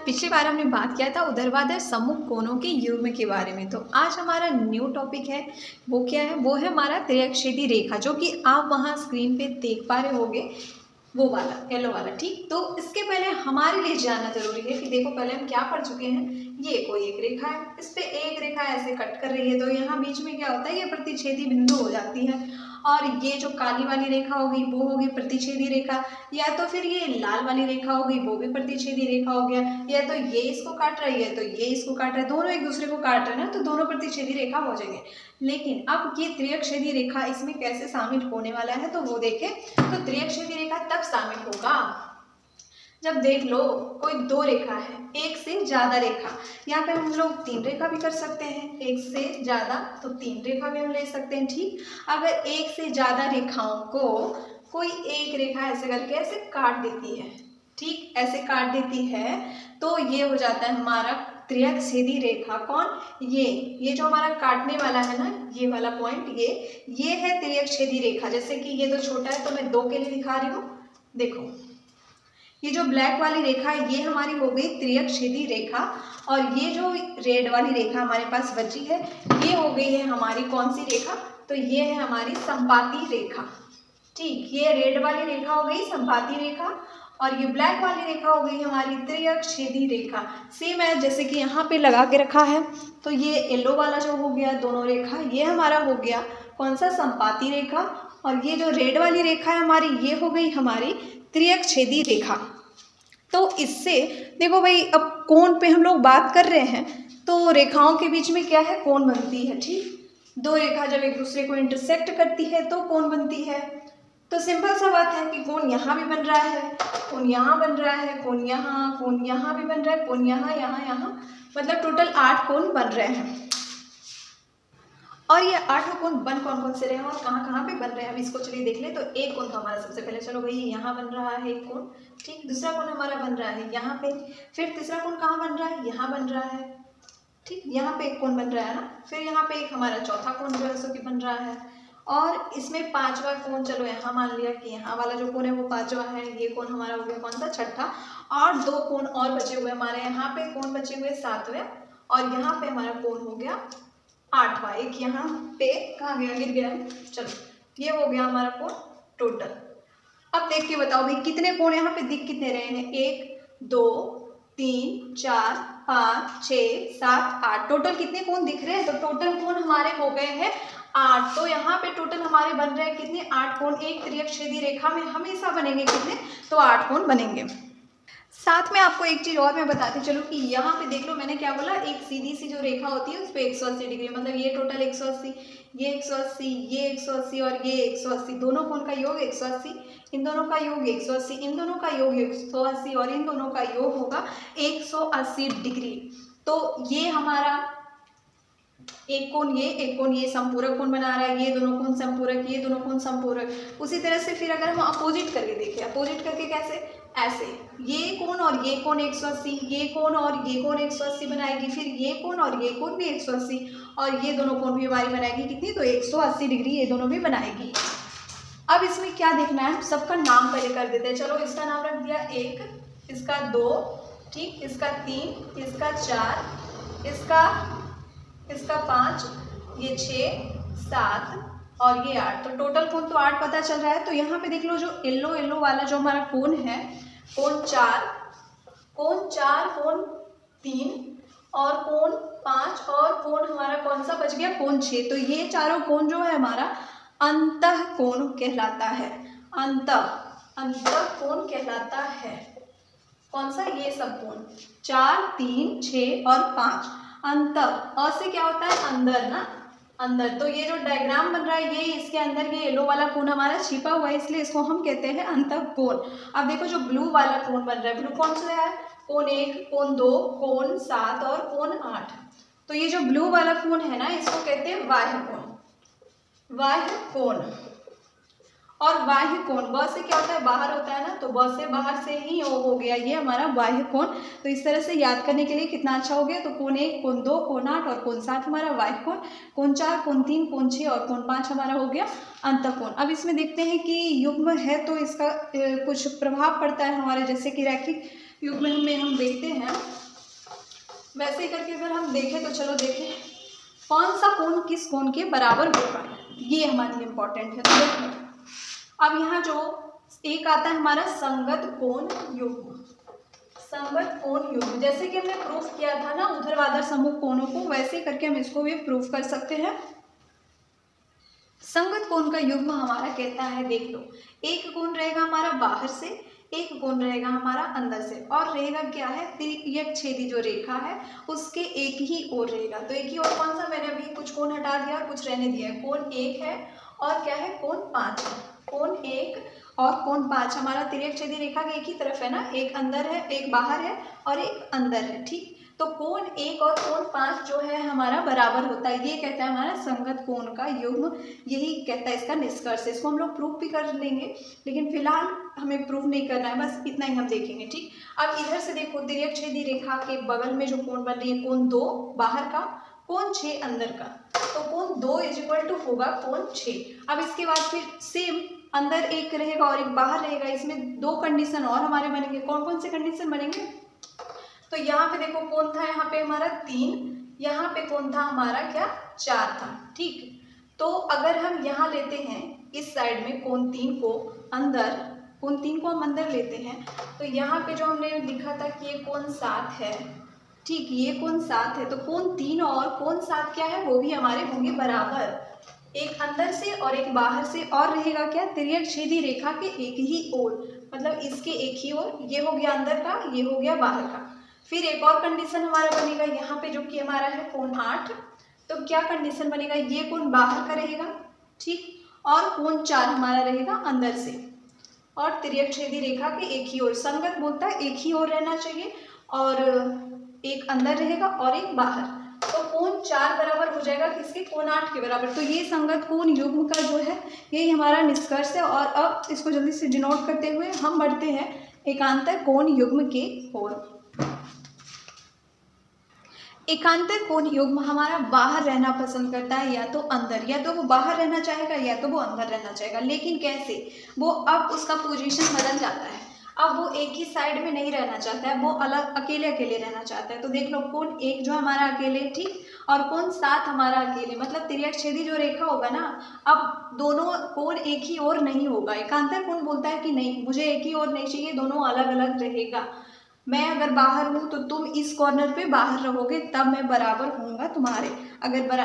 पिछली बार हमने बात किया था ऊर्ध्वाधर सम्मुख कोणों के युग्म के बारे में। तो आज हमारा न्यू टॉपिक है, वो क्या है? वो है हमारा त्रिअक्षैदी रेखा, जो कि आप वहाँ स्क्रीन पे देख पा रहे होंगे, वो वाला येलो वाला। ठीक, तो इसके पहले हमारे लिए जानना जरूरी है कि देखो पहले हम क्या पढ़ चुके हैं। ये कोई एक रेखा है, इस पे एक रेखा ऐसे कट कर रही है, तो यहाँ बीच में क्या होता है, ये प्रतिच्छेदी बिंदु हो जाती है। और ये जो काली वाली रेखा होगी वो होगी प्रतिच्छेदी रेखा, या तो फिर ये लाल वाली रेखा होगी वो भी प्रतिच्छेदी रेखा हो गया, या तो ये इसको काट रही है तो ये इसको काट रहा है, दोनों एक दूसरे को काट रहे हैं ना, तो दोनों प्रतिच्छेदी रेखा हो जाएंगे। लेकिन अब ये त्रिअक्षैदी रेखा इसमें कैसे शामिल होने वाला है, तो वो देखें। तो त्रिअक्षैदी रेखा तब शामिल होगा जब देख लो कोई दो रेखा है, एक से ज्यादा रेखा। यहाँ पे हम लोग तीन रेखा भी कर सकते हैं, एक से ज्यादा तो तीन रेखा भी हम ले सकते हैं। ठीक, अगर एक से ज्यादा रेखाओं को कोई एक रेखा ऐसे करके ऐसे काट देती है, ठीक ऐसे काट देती है, तो ये हो जाता है हमारा त्रिअक्षैदी रेखा। कौन? ये जो हमारा काटने वाला है ना, ये वाला पॉइंट, ये है त्रिअक्षैदी रेखा। जैसे कि ये तो छोटा है तो मैं दो के लिए दिखा रही हूँ। देखो ये जो ब्लैक वाली रेखा है ये हमारी हो गई त्रिअक्षैदी रेखा, और ये जो रेड वाली रेखा हमारे पास बची है ये हो गई है हमारी कौन सी रेखा? तो ये है हमारी संपाती रेखा। ठीक, ये रेड वाली रेखा हो गई संपाती रेखा, और ये ब्लैक वाली रेखा हो गई हमारी त्रिअक्षैदी रेखा। सेम है जैसे कि यहाँ पे लगा के रखा है। तो ये येलो वाला जो हो गया दोनों रेखा, ये हमारा हो गया कौन सा? संपाती रेखा, और ये जो रेड वाली रेखा है हमारी ये हो गई हमारी त्रिअक्षैदी रेखा। तो इससे देखो भाई, अब कोण पे हम लोग बात कर रहे हैं, तो रेखाओं के बीच में क्या है? कोण बनती है। ठीक, दो रेखा जब एक दूसरे को इंटरसेक्ट करती है तो कोण बनती है। तो सिंपल सा बात है कि कोण यहाँ भी बन रहा है, कोण यहाँ बन रहा है, कोण यहाँ भी बन रहा है, कोण यहाँ, मतलब टोटल 8 कोण बन रहे हैं। और ये 8 कोण बन कौन कौन से रहे हैं और कहाँ कहाँ पे बन रहे हैं, अब इसको चलिए देख ले। तो एक कोण तो हमारा सबसे पहले, चलो भाई यहाँ बन रहा है एक कोण। ठीक, दूसरा कोण हमारा बन रहा है यहाँ पे, फिर तीसरा कोण कहाँ बन रहा है? यहाँ बन रहा है। ठीक, यहाँ पे एक कोण बन रहा है ना, फिर यहाँ पे एक हमारा चौथा कोण जो है सो कि बन रहा है, और इसमें पांचवा कोण, चलो यहाँ मान लिया कि यहाँ वाला जो कोण है वो पांचवा है, ये कोण हमारा हो गया कौन सा? छठा। और दो कोण और बचे हुए हमारे, यहाँ पे कोण बचे हुए सातवें, और यहाँ पे हमारा कोण हो गया आठवां। एक यहाँ पे कहाँ गया? गिर गया। चलो ये हो गया हमारा कोण टोटल। अब देख के बताओ भाई कितने कोण यहाँ पे दिख कितने रहे हैं? 1 2 3 4 5 6 7 8, टोटल कितने कोण दिख रहे हैं? तो टोटल कोण हमारे हो गए हैं 8। तो यहाँ पे टोटल हमारे बन रहे हैं कितने? 8 कोण। एक त्रिअक्षैदी रेखा में हमेशा बनेंगे कितने? तो 8 कोण बनेंगे। साथ में आपको एक चीज और मैं बताती चलो कि यहाँ पे देख लो, मैंने क्या बोला, एक सीधी सी जो रेखा होती है उस पर 180 डिग्री, मतलब ये टोटल 180, ये 180, ये 180 और ये 180, दोनों कोण का योग 180, इन दोनों का योग 180, इन दोनों का योग 180, और इन दोनों का योग होगा 180 डिग्री। तो ये हमारा एक कोण ये संपूरक कोण बना रहा है, ये दोनों कोण संपूरक, ये दोनों कोण संपूरक। उसी तरह से फिर अगर हम अपोजिट करके देखें, अपोजिट करके कैसे? ऐसे ये कोण और ये कोण 180, ये कोण और ये कोण 180 बनाएगी, फिर ये कोण और ये कोण भी 180, और ये दोनों कोण भी हमारी बनाएगी कितनी? तो 180 डिग्री ये दोनों भी बनाएगी। अब इसमें क्या देखना है, सबका नाम पहले कर देते हैं। चलो इसका नाम रख दिया 1, इसका 2, ठीक, इसका 3, इसका 4, इसका 5, ये 6 7 और ये 8। तो टोटल कोण तो 8 पता चल रहा है। तो यहाँ पे देख लो जो येलो वाला जो हमारा कोण है, कोण 4, कोण 3 और कोण 5, और कोण हमारा कौन सा बच गया? कोण 6। तो ये चारों कोण जो है हमारा अंतः कोण कहलाता है। अंतः कोण कहलाता है। कौन सा? ये सब कोण 4 3 6 और 5। अंतः, और से क्या होता है? अंदर ना, अंदर। तो ये जो डायग्राम बन रहा है ये इसके अंदर ये येलो वाला कोण हमारा छिपा हुआ है, इसलिए इसको हम कहते हैं अंतः कोण। अब देखो जो ब्लू वाला कोण बन रहा है, ब्लू कौन सा है? कोण 1, कोण 2, कोण 7 और कोण 8। तो ये जो ब्लू वाला कोण है ना, इसको कहते हैं बाह्य कोण। बाह्य कोण। और बाह्य कोण, ब से क्या होता है? बाहर होता है ना, तो ब से बाहर से ही ओ हो गया ये हमारा बाह्य कोण। तो इस तरह से याद करने के लिए कितना अच्छा हो गया। तो कोण 1, कोण 2, कोण 8 और कोण 7 हमारा बाह्य कोण, कोण 4, कोण 3, कोण 6 और कोण 5 हमारा हो गया अंतःकोण। अब इसमें देखते हैं कि युग्म है तो इसका कुछ प्रभाव पड़ता है हमारे, जैसे कि रैखिक युग्म में हम देखते हैं वैसे ही करके अगर हम देखें तो चलो देखें कौन सा कोण किस कोण के बराबर होगा, ये हमारे लिए इम्पोर्टेंट है। तो देखो अब यहाँ जो एक आता है हमारा संगत कोण युग्म, संगत कोण युग्म, जैसे कि हमने प्रूफ किया था ना ऊर्ध्वाधर समूह कोणों को, वैसे करके हम इसको भी प्रूफ कर सकते हैं। संगत कोण का युग्म हमारा कहता है, देख लो एक कोण रहेगा हमारा बाहर से, एक कोण रहेगा हमारा अंदर से, और रहेगा क्या है तिर्यक छेदी जो रेखा है उसके एक ही ओर रहेगा। तो एक ही ओर कौन सा, मैंने अभी कुछ कोण हटा दिया और कुछ रहने दिया है। कोण 1 है और क्या है कोण 5 है। कोण 1 और कोण 5 हमारा तिर्यक छेदी रेखा के एक ही तरफ है ना, एक अंदर है एक बाहर है और एक अंदर है, ठीक। तो कोण 1 और कोण 5 जो है हमारा बराबर होता है, ये कहता है हमारा संगत कोण का युग्म, यही कहता है इसका निष्कर्ष। इसको हम लोग प्रूफ भी कर लेंगे लेकिन फिलहाल हमें प्रूफ नहीं करना है, बस इतना ही हम देखेंगे, ठीक। अब इधर से देखो तिर्यक छेदी रेखा के बगल में जो कोण बन रही है कोण 2 बाहर का, कोण 6 अंदर का, तो कोण 2 = होगा कोण 6। अब इसके बाद फिर सेम अंदर एक रहेगा और एक बाहर रहेगा, इसमें 2 कंडीशन और हमारे बनेंगे। कौन कौन से कंडीशन बनेंगे, तो यहाँ पे देखो कौन था, यहाँ पे हमारा 3, यहाँ पे कौन था हमारा क्या 4 था, ठीक। तो अगर हम यहाँ लेते हैं इस साइड में कोण 3 को अंदर, कोण 3 को हम अंदर लेते हैं, तो यहाँ पे जो हमने लिखा था कि ये कोण 7 है, ठीक, ये कोण 7 है, तो कोण 3 और कोण 7 क्या है वो भी हमारे होंगे बराबर, एक अंदर से और एक बाहर से, और रहेगा क्या तिर्यक छेदी रेखा के एक ही ओर, मतलब इसके एक ही ओर, ये हो गया अंदर का ये हो गया बाहर का। फिर एक और कंडीशन हमारा बनेगा यहाँ पे जो कि हमारा है कोण 8, तो क्या कंडीशन बनेगा, ये कोण बाहर का रहेगा, ठीक, और कोण 4 हमारा रहेगा अंदर से, और तिर्यक छेदी रेखा के एक ही ओर, संगत बोलता है एक ही ओर रहना चाहिए और एक अंदर रहेगा और एक बाहर, तो कोण 4 बराबर हो जाएगा किसके, कोण 8 के बराबर। तो ये संगत कोण युग्म का जो है यही हमारा निष्कर्ष है। और अब इसको जल्दी से डिनोट करते हुए हम बढ़ते हैं एकांतर कोण युग्म के ओर। एकांतर कोण युग्म हमारा बाहर रहना पसंद करता है या तो अंदर, या तो वो बाहर रहना चाहेगा या तो वो अंदर रहना चाहेगा, लेकिन कैसे, वो अब उसका पोजीशन बदल जाता है, अब वो एक ही साइड में नहीं रहना चाहता है, वो अलग अकेले अकेले रहना चाहता है। तो देख लो कोण 1 जो हमारा अकेले, ठीक, और कोण 7 हमारा अकेले, मतलब तिर्यक छेदी जो रेखा होगा ना, अब दोनों कोण एक ही ओर नहीं होगा। एकांतर कोण बोलता है कि नहीं मुझे एक ही ओर नहीं चाहिए, दोनों अलग अलग रहेगा, मैं अगर बाहर हूँ तो तुम इस कॉर्नर पे बाहर रहोगे तब मैं बराबर होऊंगा तुम्हारे, अगर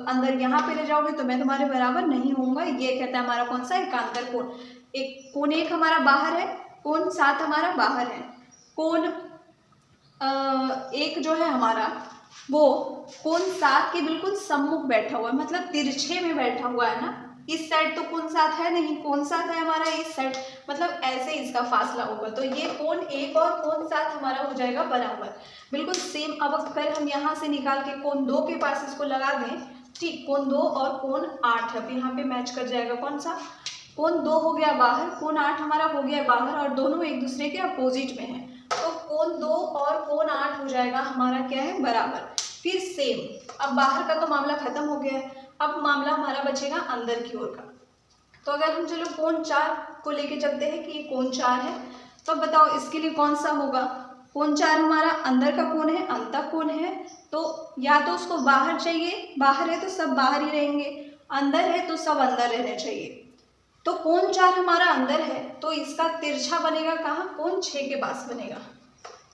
अंदर यहाँ पे रह जाओगे तो मैं तुम्हारे बराबर नहीं होऊंगा, ये कहता है हमारा कौन सा एकांतर कोण। एक कोण 1 हमारा बाहर है, कोण 7 हमारा बाहर है, कोण 1 जो है हमारा वो कोण 7 के बिल्कुल सम्मुख बैठा हुआ है, मतलब तिरछे में बैठा हुआ है ना, इस साइड तो कोण 7 है नहीं, कोण 7 है हमारा इस साइड, मतलब ऐसे इसका फासला होगा, तो ये कोण 1 और कोण 7 हमारा हो जाएगा बराबर, बिल्कुल सेम। अब अगर हम यहाँ से निकाल के कोण 2 के पास इसको लगा दें, ठीक, कोण 2 और कोण 8 अब यहाँ पे मैच कर जाएगा, कौन सा, कोण 2 हो गया बाहर, कोण 8 हमारा हो गया बाहर, और दोनों एक दूसरे के अपोजिट में है, तो कोण 2 और कोण 8 हो जाएगा हमारा क्या है बराबर। फिर सेम, अब बाहर का तो मामला खत्म हो गया है, अब मामला हमारा बचेगा अंदर की ओर का। तो अगर हम चलो कोण 4 को लेके चलते हैं कि ये कोण 4 है, तो बताओ इसके लिए कौन सा होगा, कोण 4 हमारा अंदर का कोण है, अंतः कोण है, तो या तो उसको बाहर चाहिए, बाहर है तो सब बाहर ही रहेंगे, अंदर है तो सब अंदर रहने चाहिए। तो कोण 4 हमारा अंदर है तो इसका तिरछा बनेगा कहाँ, कोण 6 के पास बनेगा,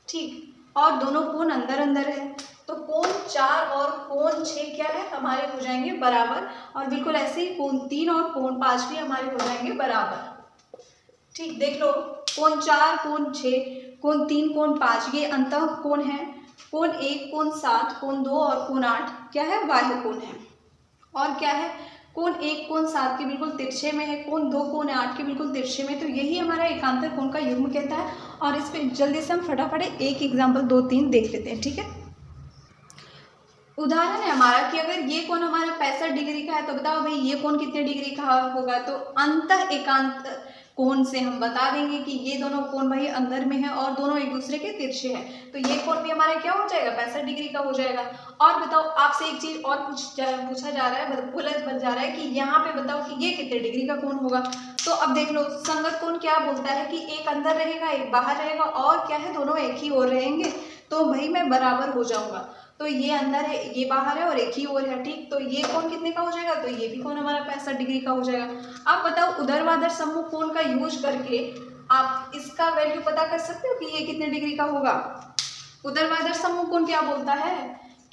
ठीक, और दोनों कोण अंदर अंदर है, तो कोण 4 और कोण 6 क्या है हमारे हो जाएंगे बराबर, और बिल्कुल ऐसे ही कोण 3 और कोण 5 भी हमारे हो जाएंगे बराबर, ठीक। देख लो कोण 4 कोण 6 कोण 3 कोण 5 ये अंतः कोण है, कोण 1 कोण 7 कोण 2 और कोण 8 क्या है बाह्य कोण है, और क्या है कोण 1 कोण 7 के बिल्कुल तिरछे में है, कोण 2 कोण 8 के बिल्कुल तिरछे में, तो यही हमारा एकांतर कोण का युग्म कहता है। और इस पे जल्दी से हम फटाफट एक एग्जाम्पल 2-3 देख लेते हैं, ठीक है। उदाहरण है हमारा कि अगर ये कोण हमारा 65 डिग्री का है, तो बताओ भाई ये कोण कितने डिग्री का होगा, तो अंतः एकांत कोण से हम बता देंगे कि ये दोनों कोण भाई अंदर में है और दोनों एक दूसरे के तिरछे हैं, तो ये कोण भी हमारा क्या हो जाएगा 65 डिग्री का हो जाएगा। और बताओ आपसे एक चीज और पूछा जा रहा है, बोला बन जा रहा है कि यहाँ पे बताओ कि ये कितने डिग्री का कोण होगा। तो अब देख लो संगत कोण क्या बोलता है कि एक अंदर रहेगा एक बाहर रहेगा, और क्या है दोनों एक ही ओर रहेंगे, तो भाई मैं बराबर हो जाऊंगा। तो ये अंदर है, ये बाहर है और एक ही ओर है, ठीक। तो ये कोण कितने का हो जाएगा, तो ये भी कोण हमारा 65 डिग्री का हो जाएगा। आप बताओ ऊर्ध्वाधर सम्मुख कोण का यूज करके आप इसका वैल्यू पता कर सकते हो कि ये कितने डिग्री का होगा। ऊर्ध्वाधर सम्मुख कोण क्या बोलता है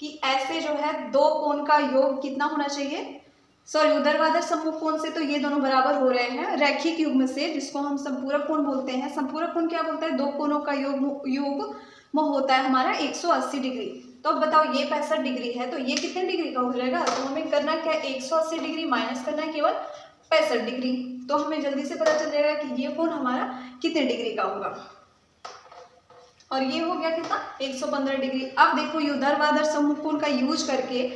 कि ऐसे जो है दो कोण का योग कितना होना चाहिए, सॉरी ऊर्ध्वाधर सम्मुख कोण से तो ये दोनों बराबर हो रहे हैं, रैखिक युग्म से जिसको हम संपूरक कोण बोलते हैं। संपूरक कोण क्या बोलता है, दो कोणों का योग होता है हमारा 180 डिग्री। तो अब बताओ ये 65 डिग्री है तो ये कितने डिग्री का हो जाएगा, तो हमें करना क्या है 180 डिग्री माइनस करना है केवल 65 डिग्री। तो हमें जल्दी से पता चल जाएगा कि ये कोण हमारा कितने डिग्री का होगा। और ये हो गया कितना 115 डिग्री। अब देखो ऊर्ध्वाधर सम्मुख कोण का यूज करके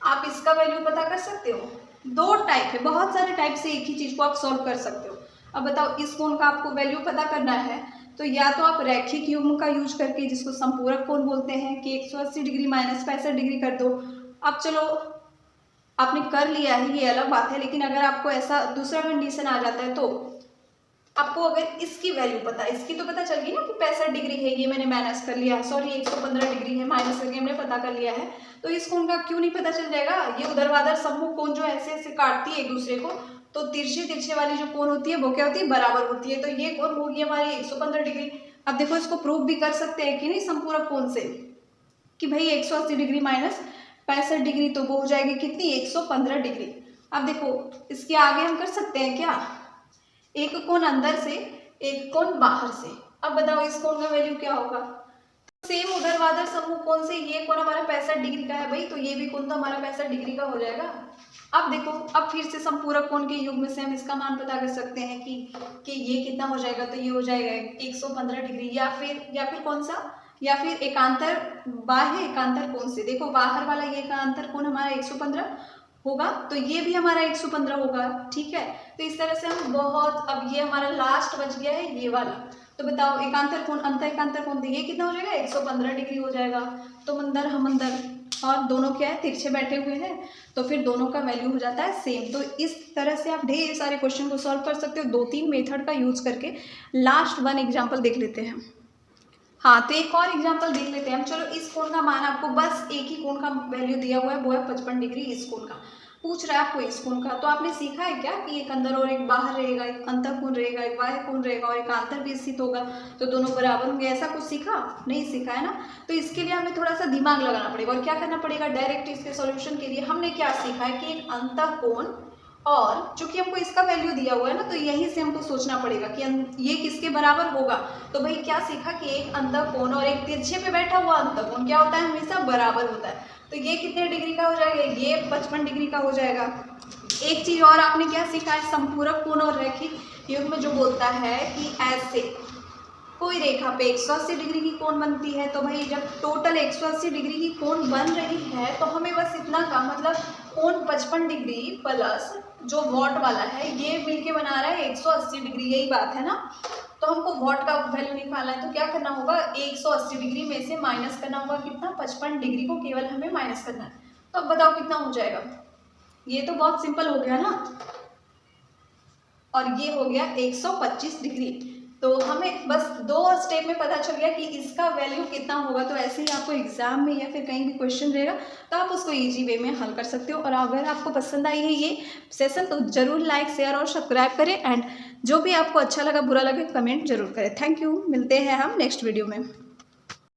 आप इसका वैल्यू पता कर सकते हो। दो टाइप है, बहुत सारे टाइप से एक ही चीज को आप सॉल्व कर सकते हो। अब बताओ इस कोण का आपको वैल्यू पता करना है तो या तो आप रैखिक युग्म का यूज करके जिसको संपूरक कोण बोलते हैं कि 180 डिग्री माइनस 65 डिग्री कर दो। अब चलो आपने कर लिया है ये अलग बात है, लेकिन अगर आपको ऐसा दूसरा कंडीशन आ जाता है तो आपको अगर इसकी वैल्यू पता है, इसकी तो पता चल गई ना कि 65 डिग्री है, ये मैंने माइनस कर लिया, सॉरी 115 डिग्री है माइनस करके हमने पता कर लिया है। तो इस कोण का क्यों नहीं पता चल जाएगा, ये ऊर्ध्वाधर सम्मुख कोण जो ऐसे ऐसे काटती है एक दूसरे को, तो तिरछे तिरछे वाली जो कोण होती है वो क्या होती है, बराबर होती है। तो ये कोण होगी हमारी 115 डिग्री। अब देखो इसको प्रूव भी कर सकते हैं कि नहीं संपूरक कोण से कि भाई 180 डिग्री माइनस 65 डिग्री तो वो हो जाएगी कितनी 115 डिग्री। अब देखो इसके आगे हम कर सकते हैं क्या, एक कोण अंदर से एक कोण बाहर से। अब बताओ इस कोण का वैल्यू क्या होगा, सेम ऊर्ध्वाधर सम्मुख कोण से ये कोण हमारा 65 डिग्री का है भाई, तो ये भी कोण तो हमारा 65 डिग्री का हो जाएगा। अब देखो अब फिर से संपूरक कोण के युग्म से हम इसका मान पता कर सकते हैं कि ये कितना हो जाएगा, तो ये हो जाएगा 115 डिग्री। या फिर कौन सा, या फिर एकांतर बाह्य एकांतर कोण से। देखो बाहर वाला ये एकांतर कोण हमारा 115 होगा तो ये भी हमारा 115 होगा, ठीक है। तो इस तरह से हम बहुत, अब ये हमारा लास्ट बच गया है ये वाला। तो बताओ एकांतर कोण अंतर एकांतर कोण, ये कितना हो जाएगा 115 डिग्री हो जाएगा। तो अंदर हम अंदर और दोनों क्या है तिरछे बैठे हुए हैं, तो फिर दोनों का वैल्यू हो जाता है सेम। तो इस तरह से आप ढेर सारे क्वेश्चन को सॉल्व कर सकते हो 2-3 मेथड का यूज करके। लास्ट वन एग्जाम्पल देख लेते हैं। हाँ तो एक और एग्जाम्पल देख लेते हैं हम। चलो इस कोण का मान आपको बस एक ही कोण का वैल्यू दिया हुआ है, वो है 55 डिग्री। इस कोण का पूछ रहा है आपको इस कोण का। तो आपने सीखा है क्या कि एक अंदर और एक बाहर रहेगा, एक अंतर कोण रहेगा, एक बाह्य कोण रहेगा और एक आंतर भी स्थित होगा, तो दोनों बराबर होंगे, ऐसा कुछ सीखा नहीं सीखा है ना। तो इसके लिए हमें थोड़ा सा दिमाग लगाना पड़ेगा और क्या करना पड़ेगा, डायरेक्ट इसके सॉल्यूशन के लिए हमने क्या सीखा है कि एक अंतर कोण, और चूंकि हमको इसका वैल्यू दिया हुआ है ना तो यहीं से हमको सोचना पड़ेगा कि ये किसके बराबर होगा। तो भाई क्या सीखा कि एक अंतर कोण और एक तिरछे पे बैठा हुआ अंतर कोण क्या होता है, हमेशा बराबर होता है। तो ये कितने डिग्री का हो जाएगा, ये 55 डिग्री का हो जाएगा। एक चीज और आपने क्या सीखा है, संपूरक कोण और रैखिक युग्म जो बोलता है कि ऐसे कोई रेखा पे 180 डिग्री की कोण बनती है, तो भाई जब टोटल 180 डिग्री की कोण बन रही है तो हमें बस इतना का मतलब कोण 55 डिग्री प्लस जो वॉट वाला है ये मिलके बना रहा है 180 डिग्री, यही बात है ना। तो हमको वॉट का वैल्यू निकालना है तो क्या करना होगा, 180 डिग्री में से माइनस करना होगा कितना, 55 डिग्री को केवल हमें माइनस करना है। तो अब बताओ कितना हो जाएगा, ये तो बहुत सिंपल हो गया ना। और ये हो गया 125 डिग्री। तो हमें बस 2 स्टेप में पता चल गया कि इसका वैल्यू कितना होगा। तो ऐसे ही आपको एग्जाम में या फिर कहीं भी क्वेश्चन रहेगा तो आप उसको इजी वे में हल कर सकते हो। और अगर आपको पसंद आई है ये सेशन तो ज़रूर लाइक शेयर और सब्सक्राइब करें, एंड जो भी आपको अच्छा लगा बुरा लगे कमेंट जरूर करें। थैंक यू, मिलते हैं हम नेक्स्ट वीडियो में।